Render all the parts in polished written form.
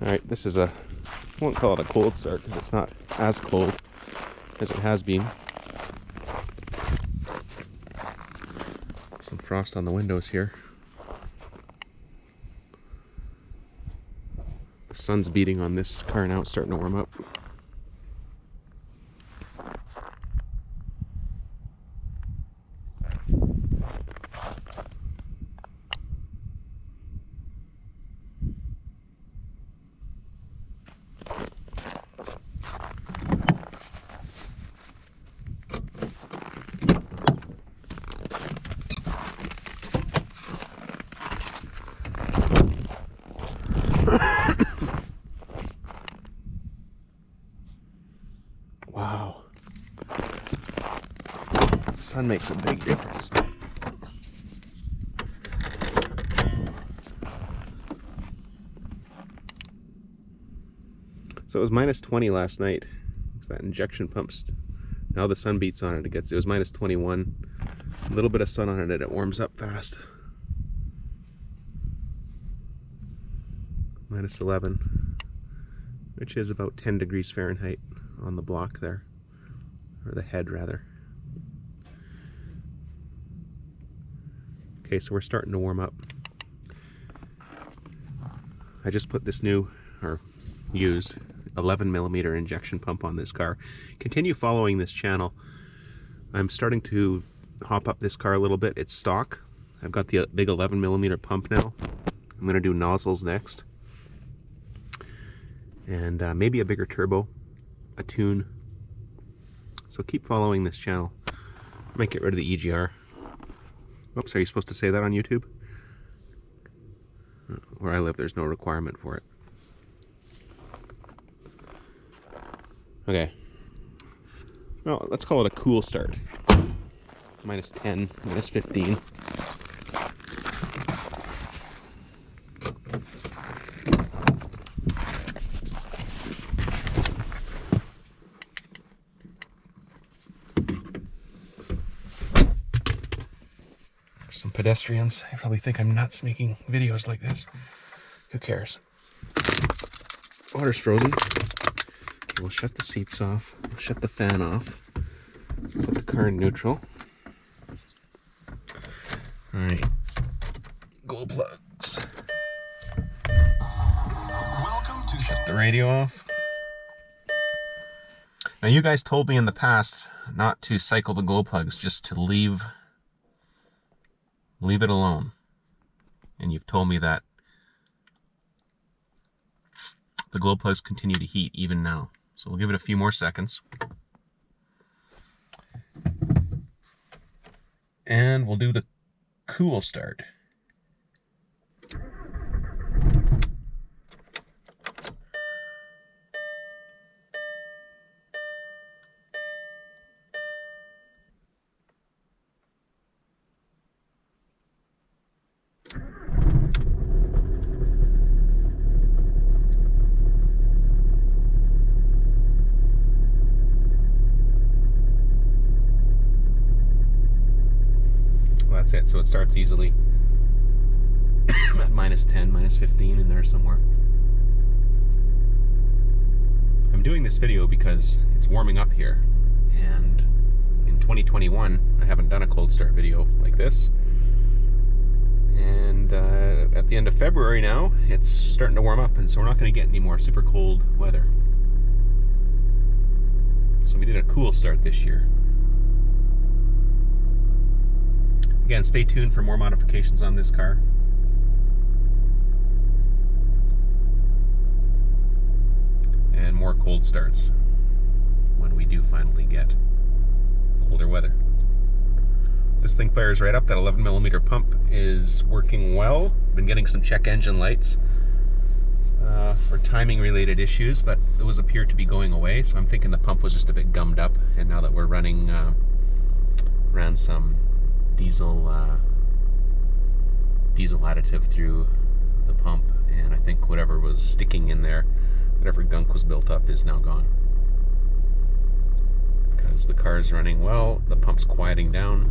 Alright, this is I won't call it a cold start because it's not as cold as it has been. Some frost on the windows here. The sun's beating on this car now, it's starting to warm up. Wow. The sun makes a big difference. So it was minus 20 last night. It's that injection pumps. Now the sun beats on it. It was minus 21. A little bit of sun on it and it warms up fast. Minus 11, which is about 10 degrees Fahrenheit on the block there, or the head rather. Okay, so we're starting to warm up. I just put this new, or used, 11mm injection pump on this car. Continue following this channel. I'm starting to hop up this car a little bit. It's stock. I've got the big 11mm pump now. I'm going to do nozzles next. And maybe a bigger turbo, a tune. So keep following this channel. I might get rid of the EGR. Oops, are you supposed to say that on YouTube? Where I live, there's no requirement for it. Okay. Well, let's call it a cool start. Minus 10, minus 15. Some pedestrians. They probably think I'm nuts making videos like this. Who cares? Water's frozen. We'll shut the seats off. We'll shut the fan off. Put the car in neutral. Alright. Glow plugs. Welcome to shut the radio off. Now you guys told me in the past not to cycle the glow plugs, just to leave it alone. And you've told me that the glow plugs continue to heat even now. So we'll give it a few more seconds. And we'll do the cool start. That's it, so it starts easily at minus 10, minus 15 in there somewhere. I'm doing this video because it's warming up here, and in 2021 I haven't done a cold start video like this, and at the end of February now it's starting to warm up, and so we're not going to get any more super cold weather. So we did a cool start this year. Again, stay tuned for more modifications on this car. And more cold starts when we do finally get colder weather. This thing fires right up. That 11mm pump is working well. I've been getting some check engine lights for timing related issues, but those appear to be going away, so I'm thinking the pump was just a bit gummed up, and now that we're ran some diesel additive through the pump, and I think whatever was sticking in there, whatever gunk was built up, is now gone. Because the car is running well, the pump's quieting down.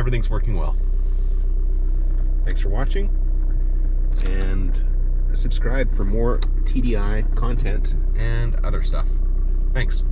everything's working well. Thanks for watching, and subscribe for more TDI content and other stuff. Thanks.